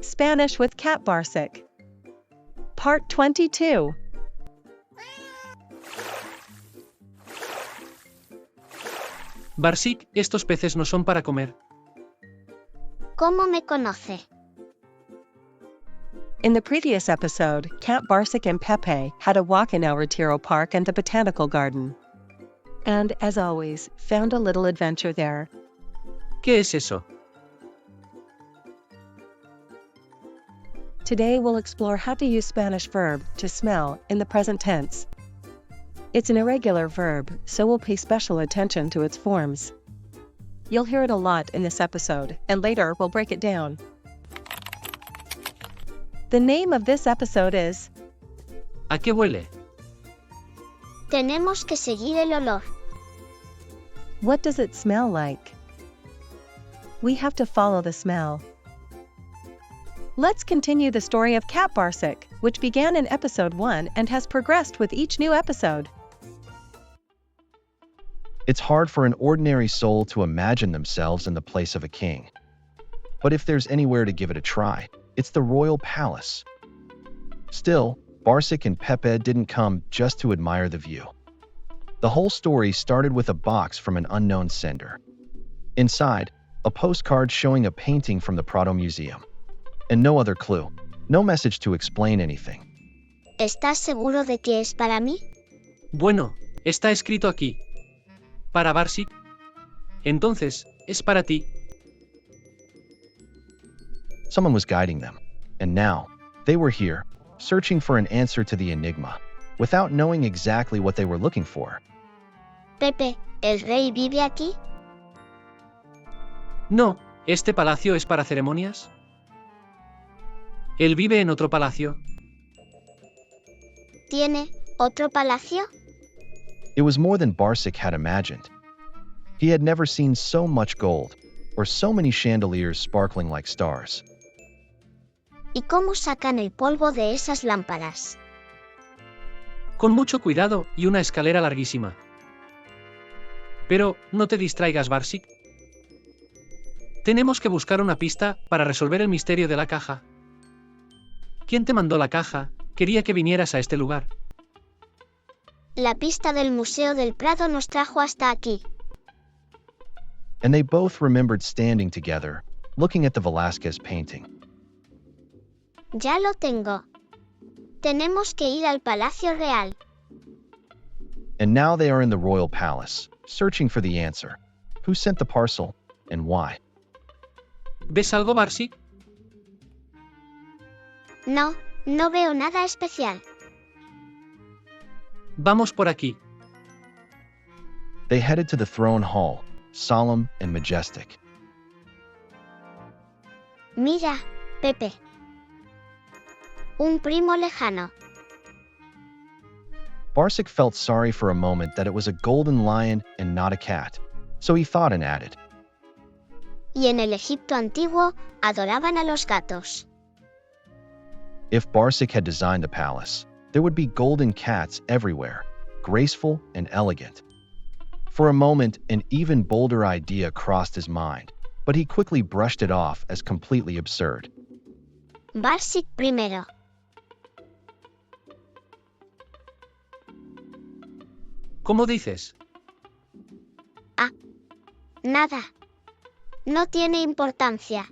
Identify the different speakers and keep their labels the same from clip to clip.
Speaker 1: Spanish with Kat Barsic. Part 22.
Speaker 2: Barsic, estos peces no son para comer.
Speaker 3: ¿Cómo me conoce?
Speaker 1: In the previous episode, Kat Barsic and Pepe had a walk in El Retiro Park and the Botanical Garden. And, as always, found a little adventure there.
Speaker 2: ¿Qué es eso?
Speaker 1: Today we'll explore how to use Spanish verb to smell in the present tense. It's an irregular verb, so we'll pay special attention to its forms. You'll hear it a lot in this episode, and later we'll break it down. The name of this episode is
Speaker 2: ¿A qué huele?
Speaker 3: Tenemos que seguir el olor.
Speaker 1: What does it smell like? We have to follow the smell. Let's continue the story of Kat Barsic, which began in episode 1 and has progressed with each new episode.
Speaker 4: It's hard for an ordinary soul to imagine themselves in the place of a king. But if there's anywhere to give it a try, it's the royal palace. Still, Barsic and Pepe didn't come just to admire the view. The whole story started with a box from an unknown sender. Inside, a postcard showing a painting from the Prado Museum. And no other clue, no message to explain anything.
Speaker 3: ¿Estás seguro de que es para mí?
Speaker 2: Bueno, está escrito aquí. ¿Para Barsic? Entonces, es para ti.
Speaker 4: Someone was guiding them. And now, they were here, searching for an answer to the enigma, without knowing exactly what they were looking for.
Speaker 3: Pepe, ¿el rey vive aquí?
Speaker 2: No, ¿este palacio es para ceremonias? ¿Él vive en otro palacio?
Speaker 3: ¿Tiene otro palacio?
Speaker 4: It was more than Barsic had imagined. He had never seen so much gold, or so many chandeliers sparkling like stars.
Speaker 3: ¿Y cómo sacan el polvo de esas lámparas?
Speaker 2: Con mucho cuidado y una escalera larguísima. Pero, no te distraigas, Barsic. Tenemos que buscar una pista para resolver el misterio de la caja. ¿Quién te mandó la caja? Quería que vinieras a este lugar.
Speaker 3: La pista del Museo del Prado nos trajo hasta aquí.
Speaker 4: And they both remembered standing together, looking at the Velázquez painting.
Speaker 3: Ya lo tengo. Tenemos que ir al Palacio Real.
Speaker 4: And now they are in the royal palace, searching for the answer. Who sent the parcel, and why?
Speaker 2: ¿Ves algo, Barsic?
Speaker 3: No, no veo nada especial.
Speaker 2: Vamos por aquí.
Speaker 4: They headed to the throne hall, solemn and majestic.
Speaker 3: Mira, Pepe. Un primo lejano.
Speaker 4: Barsic felt sorry for a moment that it was a golden lion and not a cat, so he thought and added,
Speaker 3: Y en el Egipto antiguo, adoraban a los gatos.
Speaker 4: if Barsic had designed the palace, there would be golden cats everywhere, graceful and elegant. For a moment, an even bolder idea crossed his mind, but he quickly brushed it off as completely absurd.
Speaker 3: Barsic primero.
Speaker 2: ¿Cómo dices?
Speaker 3: Nada. No tiene importancia.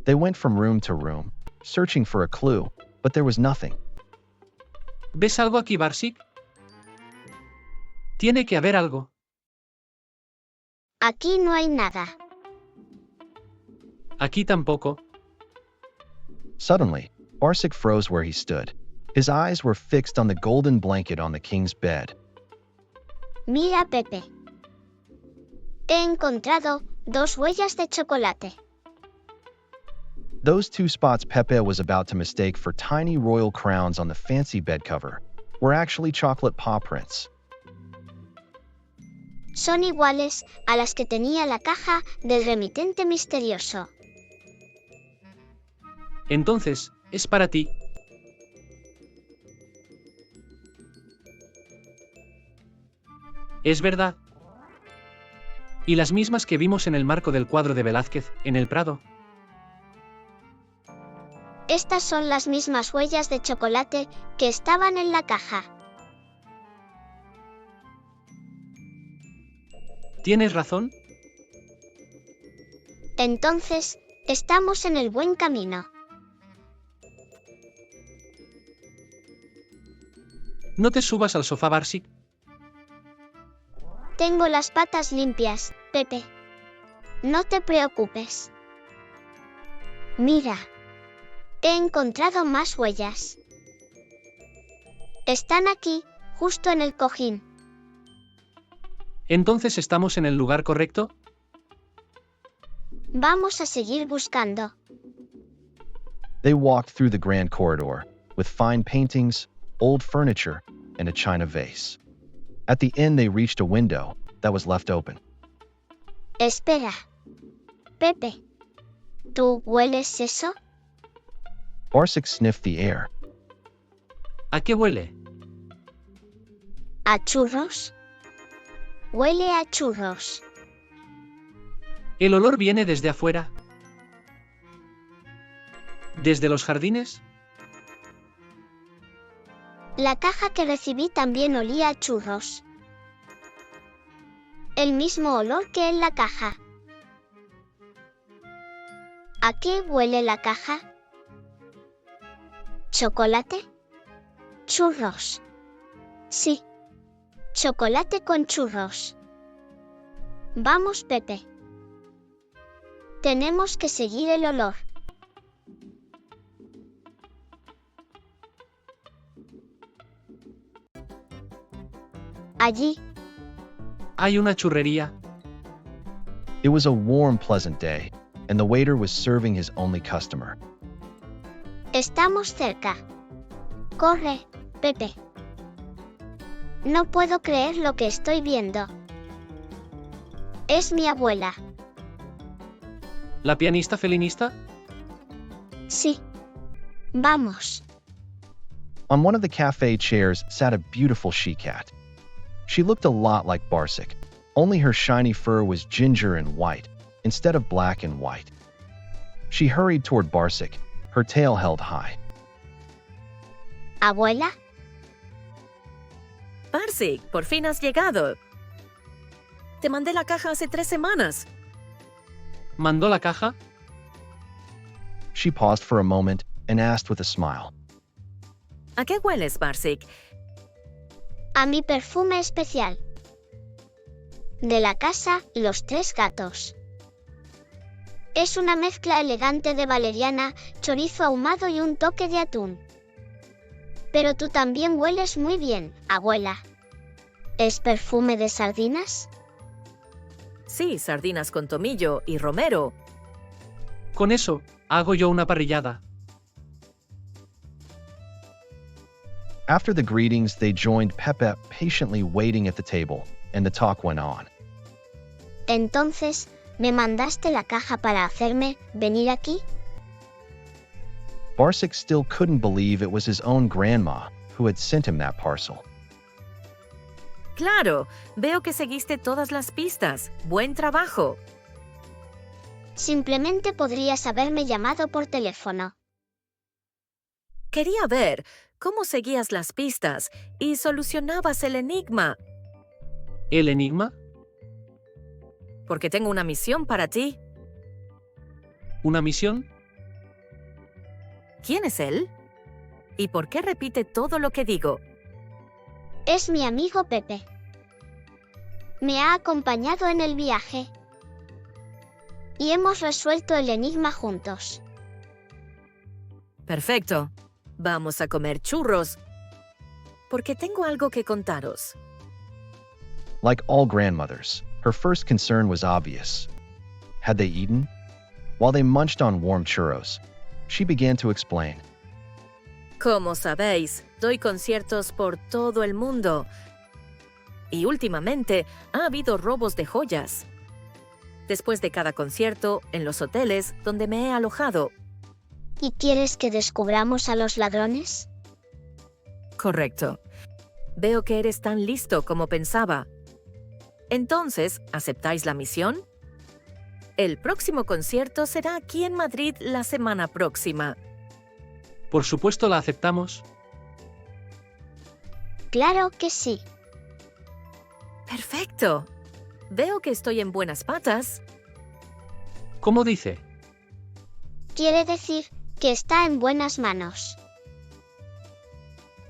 Speaker 4: They went from room to room, searching for a clue, but there was nothing.
Speaker 2: ¿Ves algo aquí, Barsic? Tiene que haber algo.
Speaker 3: Aquí no hay nada.
Speaker 2: Aquí tampoco.
Speaker 4: Suddenly, Barsic froze where he stood. His eyes were fixed on the golden blanket on the king's bed.
Speaker 3: Mira, Pepe. He encontrado 2 huellas de chocolate.
Speaker 4: Those 2 spots Pepe was about to mistake for tiny royal crowns on the fancy bed cover were actually chocolate paw prints.
Speaker 3: Son iguales a las que tenía la caja del remitente misterioso.
Speaker 2: Entonces, es para ti. Es verdad. Y las mismas que vimos en el marco del cuadro de Velázquez, en el Prado.
Speaker 3: Estas son las mismas huellas de chocolate que estaban en la caja.
Speaker 2: ¿Tienes razón?
Speaker 3: Entonces, estamos en el buen camino.
Speaker 2: No te subas al sofá, Barsic.
Speaker 3: Tengo las patas limpias, Pepe. No te preocupes. Mira. He encontrado más huellas. Están aquí, justo en el cojín.
Speaker 2: ¿Entonces estamos en el lugar correcto?
Speaker 3: Vamos a seguir buscando.
Speaker 4: They walked through the grand corridor, with fine paintings, old furniture, and a china vase. At the end, they reached a window that was left open.
Speaker 3: Espera. Pepe. ¿Tú hueles eso?
Speaker 4: Barsic sniffed the air.
Speaker 2: ¿A qué huele?
Speaker 3: ¿A churros? Huele a churros.
Speaker 2: ¿El olor viene desde afuera? ¿Desde los jardines?
Speaker 3: La caja que recibí también olía a churros. El mismo olor que en la caja. ¿A qué huele la caja? ¿Chocolate? Churros. Sí. Chocolate con churros. Vamos, Pepe. Tenemos que seguir el olor. Allí.
Speaker 2: Hay una churrería.
Speaker 4: It was a warm, pleasant day, and the waiter was serving his only customer.
Speaker 3: Estamos cerca. Corre, Pepe. No puedo creer lo que estoy viendo. Es mi abuela.
Speaker 2: ¿La pianista felinista?
Speaker 3: Sí. Vamos.
Speaker 4: On one of the cafe chairs sat a beautiful she-cat. She looked a lot like Barsic, only her shiny fur was ginger and white, instead of black and white. She hurried toward Barsic, her tail held high.
Speaker 3: ¿Abuela?
Speaker 5: Barsic, por fin has llegado. Te mandé la caja hace 3 semanas.
Speaker 2: ¿Mandó la caja?
Speaker 4: She paused for a moment and asked with a smile.
Speaker 5: ¿A qué hueles, Barsic?
Speaker 3: A mi perfume especial. De la casa, Los Tres Gatos. Es una mezcla elegante de valeriana, chorizo ahumado y un toque de atún. Pero tú también hueles muy bien, abuela. ¿Es perfume de sardinas?
Speaker 5: Sí, sardinas con tomillo y romero.
Speaker 2: Con eso, hago yo una parrillada.
Speaker 4: After the greetings, they joined Pepe, patiently waiting at the table, and the talk went on.
Speaker 3: Entonces, ¿me mandaste la caja para hacerme venir aquí?
Speaker 4: Barsic still couldn't believe it was his own grandma who had sent him that parcel.
Speaker 5: Claro, veo que seguiste todas las pistas. Buen trabajo.
Speaker 3: Simplemente podrías haberme llamado por teléfono.
Speaker 5: Quería ver cómo seguías las pistas y solucionabas el enigma,
Speaker 2: ¿El enigma?
Speaker 5: porque tengo una misión para ti.
Speaker 2: ¿Una misión?
Speaker 5: ¿Quién es él? ¿Y por qué repite todo lo que digo?
Speaker 3: Es mi amigo Pepe. Me ha acompañado en el viaje. Y hemos resuelto el enigma juntos.
Speaker 5: Perfecto. Vamos a comer churros, porque tengo algo que contaros.
Speaker 4: Like all grandmothers, her first concern was obvious. Had they eaten? While they munched on warm churros, she began to explain.
Speaker 5: Como sabéis, doy conciertos por todo el mundo. Y últimamente ha habido robos de joyas. Después de cada concierto, en los hoteles donde me he alojado.
Speaker 3: ¿Y quieres que descubramos a los ladrones?
Speaker 5: Correcto. Veo que eres tan listo como pensaba. Entonces, ¿aceptáis la misión? El próximo concierto será aquí en Madrid la semana próxima.
Speaker 2: Por supuesto la aceptamos.
Speaker 3: Claro que sí.
Speaker 5: Perfecto. Veo que estoy en buenas patas.
Speaker 2: ¿Cómo dice?
Speaker 3: Quiere decir que está en buenas manos.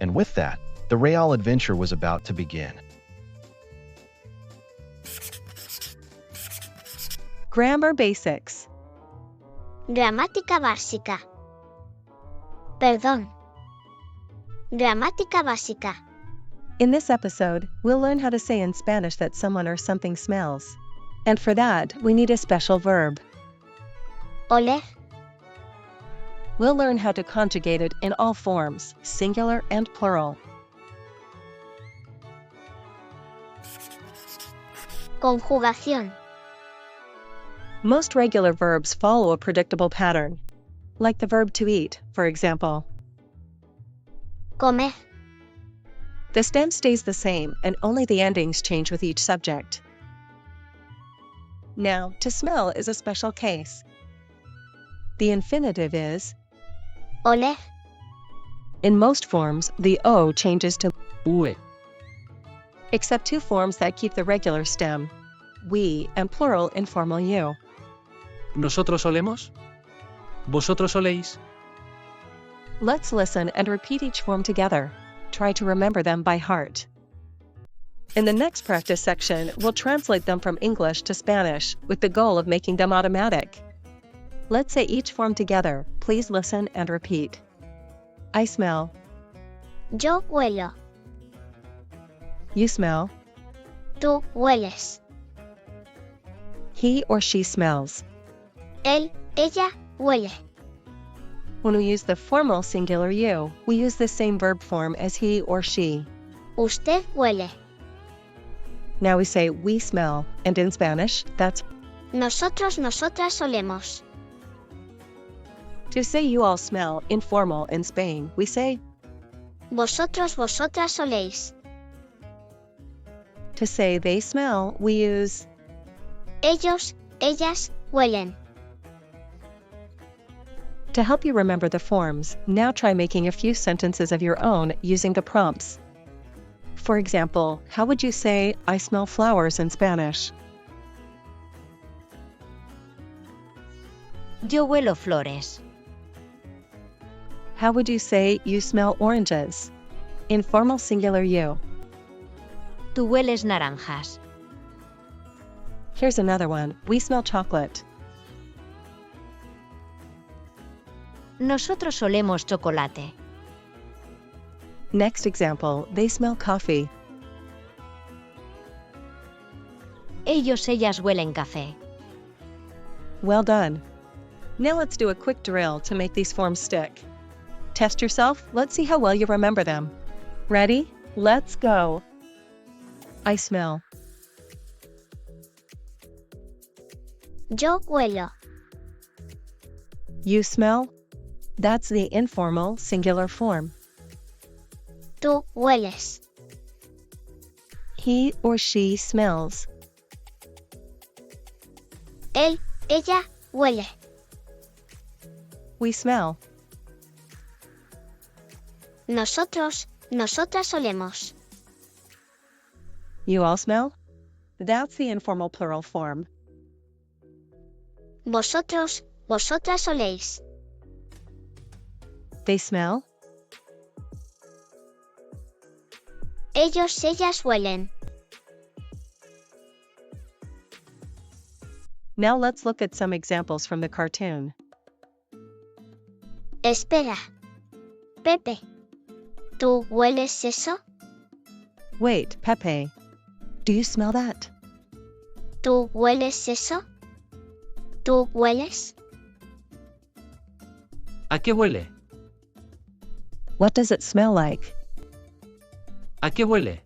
Speaker 4: And with that, the real adventure was about to begin.
Speaker 1: Grammar Basics.
Speaker 3: Gramática básica. Perdón. Gramática básica.
Speaker 1: In this episode, we'll learn how to say in Spanish that someone or something smells. And for that, we need a special verb.
Speaker 3: Oler.
Speaker 1: We'll learn how to conjugate it in all forms, singular and plural.
Speaker 3: Conjugación.
Speaker 1: Most regular verbs follow a predictable pattern. Like the verb to eat, for example.
Speaker 3: Comer.
Speaker 1: The stem stays the same and only the endings change with each subject. Now, to smell is a special case. The infinitive is,
Speaker 3: Oler.
Speaker 1: in most forms, the O changes to
Speaker 2: Ue.
Speaker 1: except two forms that keep the regular stem, we and plural informal you.
Speaker 2: ¿Nosotros olemos? ¿Vosotros oléis?
Speaker 1: Let's listen and repeat each form together. Try to remember them by heart. In the next practice section, we'll translate them from English to Spanish with the goal of making them automatic. Let's say each form together. Please listen and repeat. I smell.
Speaker 3: Yo huelo.
Speaker 1: You smell.
Speaker 3: Tú hueles.
Speaker 1: He or she smells.
Speaker 3: Él, ella, huele.
Speaker 1: When we use the formal singular you, we use the same verb form as he or she.
Speaker 3: Usted huele.
Speaker 1: Now we say we smell, and in Spanish, that's
Speaker 3: Nosotros, nosotras olemos.
Speaker 1: to say you all smell informal in Spain, we say
Speaker 3: Vosotros, vosotras oléis.
Speaker 1: to say they smell, we use
Speaker 3: Ellos, ellas, huelen.
Speaker 1: To help you remember the forms, now try making a few sentences of your own using the prompts. For example, how would you say, I smell flowers in Spanish?
Speaker 6: Yo huelo flores.
Speaker 1: How would you say, you smell oranges? Informal singular you.
Speaker 6: Tú hueles naranjas.
Speaker 1: Here's another one, we smell chocolate.
Speaker 6: Nosotros olemos chocolate.
Speaker 1: Next example, they smell coffee.
Speaker 6: Ellos, ellas huelen café.
Speaker 1: Well done. Now let's do a quick drill to make these forms stick. Test yourself, let's see how well you remember them. Ready? Let's go. I smell.
Speaker 3: Yo huelo.
Speaker 1: You smell? That's the informal singular form.
Speaker 3: Tú hueles.
Speaker 1: He or she smells.
Speaker 3: Él, ella, huele.
Speaker 1: We smell.
Speaker 3: Nosotros, nosotras olemos.
Speaker 1: You all smell? That's the informal plural form.
Speaker 3: Vosotros, vosotras oléis.
Speaker 1: They smell?
Speaker 3: Ellos, ellas huelen.
Speaker 1: Now let's look at some examples from the cartoon.
Speaker 3: Espera. Pepe. ¿Tú hueles eso?
Speaker 1: Wait, Pepe. Do you smell that?
Speaker 3: ¿Tú hueles eso? ¿Tú hueles?
Speaker 2: ¿A qué huele?
Speaker 1: What does it smell like?
Speaker 2: ¿A qué huele?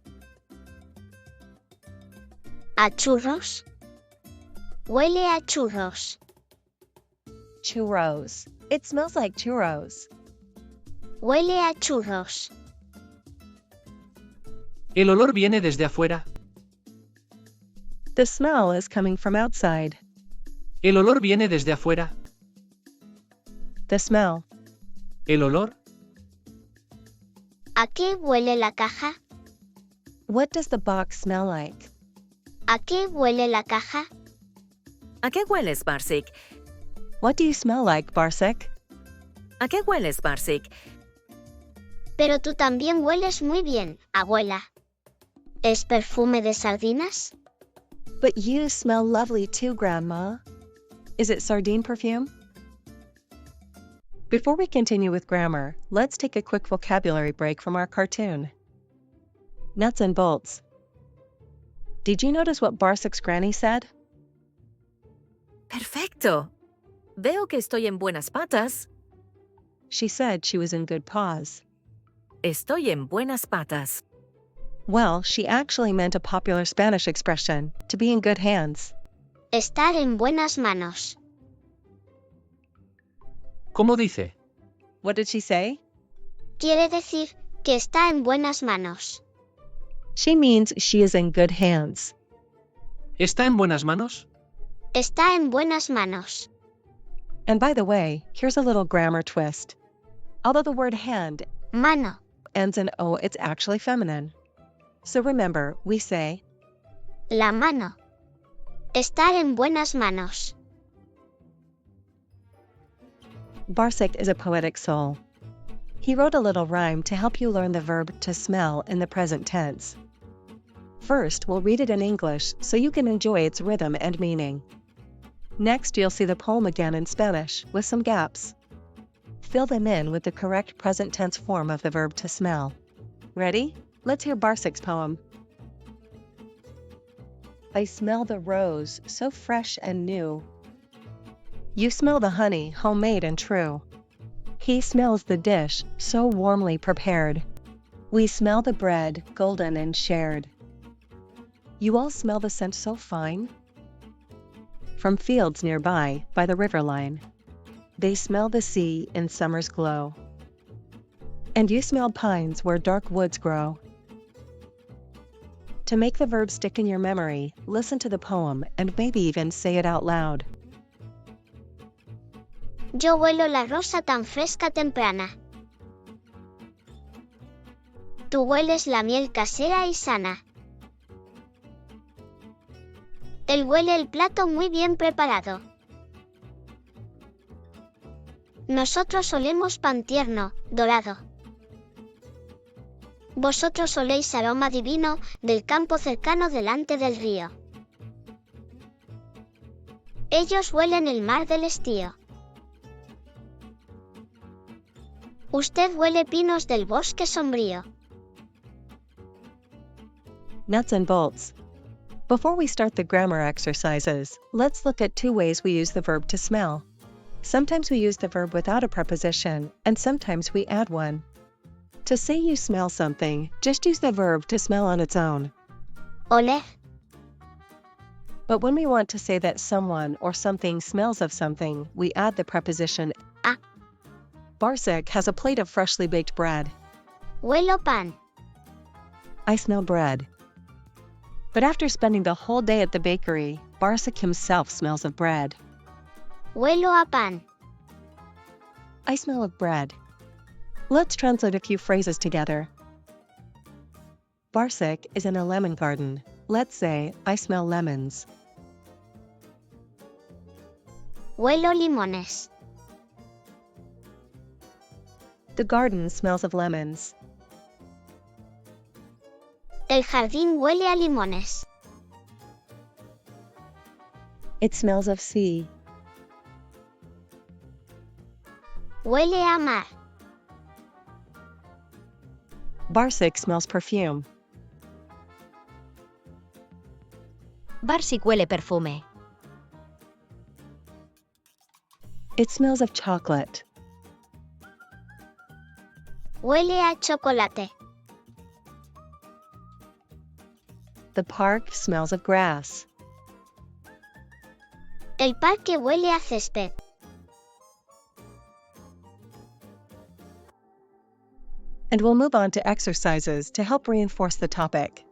Speaker 3: ¿A churros? Huele a churros.
Speaker 1: Churros. It smells like churros.
Speaker 3: Huele a churros.
Speaker 2: ¿El olor viene desde afuera?
Speaker 1: The smell is coming from outside.
Speaker 2: ¿El olor viene desde afuera?
Speaker 1: The smell.
Speaker 2: ¿El olor
Speaker 3: ¿A qué huele la caja?
Speaker 1: What does the box smell like?
Speaker 3: ¿A qué huele la caja?
Speaker 5: ¿A qué hueles, Barsic?
Speaker 1: What do you smell like, Barsic?
Speaker 5: ¿A qué hueles, Barsic?
Speaker 3: Pero tú también hueles muy bien, abuela. ¿Es perfume de sardinas?
Speaker 1: But you smell lovely too, Grandma. Is it sardine perfume? Before we continue with grammar, let's take a quick vocabulary break from our cartoon. Nuts and bolts. Did you notice what Barsic's granny said?
Speaker 5: ¡Perfecto! Veo que estoy en buenas patas.
Speaker 1: She said she was in good paws.
Speaker 5: Estoy en buenas patas.
Speaker 1: Well, she actually meant a popular Spanish expression, to be in good hands.
Speaker 3: Estar en buenas manos.
Speaker 2: ¿Cómo dice?
Speaker 1: What did she say?
Speaker 3: Quiere decir que está en buenas manos.
Speaker 1: She means she is in good hands.
Speaker 2: ¿Está en buenas manos?
Speaker 3: Está en buenas manos.
Speaker 1: And by the way, here's a little grammar twist. Although the word hand
Speaker 3: Mano.
Speaker 1: ends in O, it's actually feminine. So remember, we say,
Speaker 3: La mano. Estar en buenas manos.
Speaker 1: Barsic is a poetic soul. He wrote a little rhyme to help you learn the verb to smell in the present tense. First, we'll read it in English so you can enjoy its rhythm and meaning. Next, you'll see the poem again in Spanish, with some gaps. Fill them in with the correct present tense form of the verb to smell. Ready? Let's hear Barsic's poem. I smell the rose, so fresh and new. You smell the honey, homemade and true. He smells the dish, so warmly prepared. We smell the bread, golden and shared. You all smell the scent so fine? From fields nearby, by the river line. They smell the sea in summer's glow. And you smell pines where dark woods grow. To make the verb stick in your memory, listen to the poem and maybe even say it out loud.
Speaker 3: Yo huelo la rosa tan fresca temprana. Tú hueles la miel casera y sana. Él huele el plato muy bien preparado. Nosotros olemos pan tierno, dorado. Vosotros oléis aroma divino del campo cercano delante del río. Ellos huelen el mar del estío. Usted huele pinos del bosque sombrío.
Speaker 1: Nuts and bolts. Before we start the grammar exercises, let's look at two ways we use the verb to smell. Sometimes we use the verb without a preposition, and sometimes we add one. To say you smell something, just use the verb to smell on its own.
Speaker 3: Oler.
Speaker 1: But when we want to say that someone or something smells of something, we add the preposition
Speaker 3: a.
Speaker 1: Barsic has a plate of freshly baked bread.
Speaker 3: Huelo pan.
Speaker 1: I smell bread. But after spending the whole day at the bakery, Barsic himself smells of bread.
Speaker 3: Huelo a pan.
Speaker 1: I smell of bread. Let's translate a few phrases together. Barsic is in a lemon garden. Let's say, I smell lemons.
Speaker 3: Huelo limones.
Speaker 1: The garden smells of lemons.
Speaker 3: El jardín huele a limones.
Speaker 1: It smells of sea.
Speaker 3: Huele a mar.
Speaker 1: Barsic smells perfume.
Speaker 6: Barsic huele perfume.
Speaker 1: It smells of chocolate.
Speaker 3: Huele a chocolate.
Speaker 1: The park smells of grass.
Speaker 3: El parque huele a césped.
Speaker 1: And we'll move on to exercises to help reinforce the topic.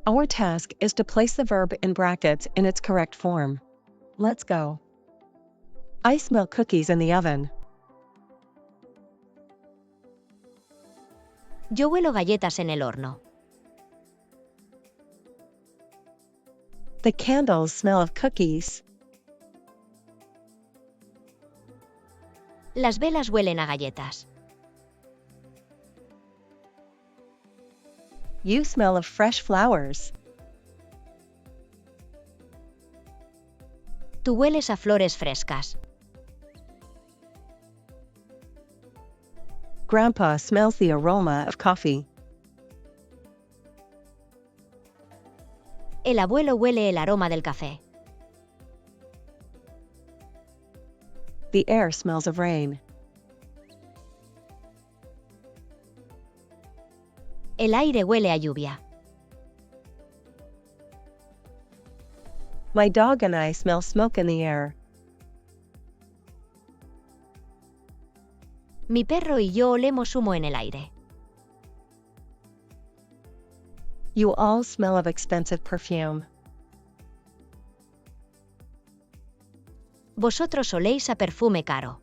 Speaker 1: Our task is to place the verb in brackets in its correct form. Let's go. I smell cookies in the oven.
Speaker 6: Yo huelo galletas en el horno.
Speaker 1: The candles smell of cookies.
Speaker 6: Las velas huelen a galletas.
Speaker 1: You smell of fresh flowers.
Speaker 6: Tú hueles a flores frescas.
Speaker 1: Grandpa smells the aroma of coffee.
Speaker 6: El abuelo huele el aroma del café.
Speaker 1: The air smells of rain.
Speaker 6: El aire huele a lluvia.
Speaker 1: My dog and I smell smoke in the air.
Speaker 6: Mi perro y yo olemos humo en el aire.
Speaker 1: You all smell of expensive perfume.
Speaker 6: Vosotros oléis a perfume caro.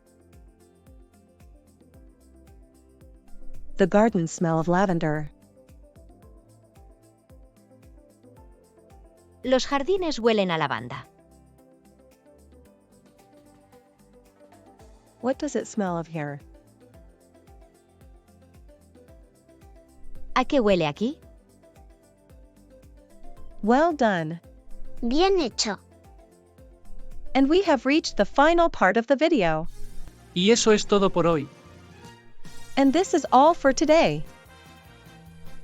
Speaker 1: The gardens smell of lavender.
Speaker 6: Los jardines huelen a lavanda.
Speaker 1: What does it smell of here?
Speaker 6: ¿A qué huele aquí?
Speaker 1: Well done.
Speaker 3: Bien hecho.
Speaker 1: And we have reached the final part of the video.
Speaker 2: Y eso es todo por hoy.
Speaker 1: And this is all for today.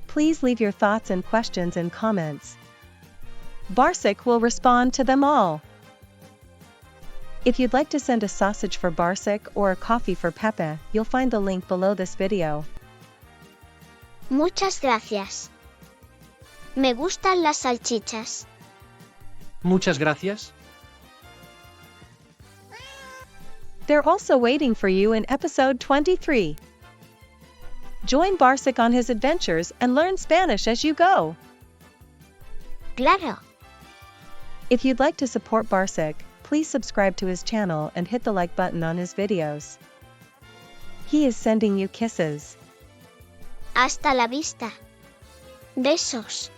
Speaker 1: Please leave your thoughts and questions in comments. Barsic will respond to them all. If you'd like to send a sausage for Barsic or a coffee for Pepe, you'll find the link below this video.
Speaker 3: Muchas gracias. Me gustan las salchichas.
Speaker 2: Muchas gracias.
Speaker 1: They're also waiting for you in episode 23. Join Barsic on his adventures and learn Spanish as you go.
Speaker 3: Claro.
Speaker 1: If you'd like to support Barsic, please subscribe to his channel and hit the like button on his videos. He is sending you kisses.
Speaker 3: Hasta la vista. Besos.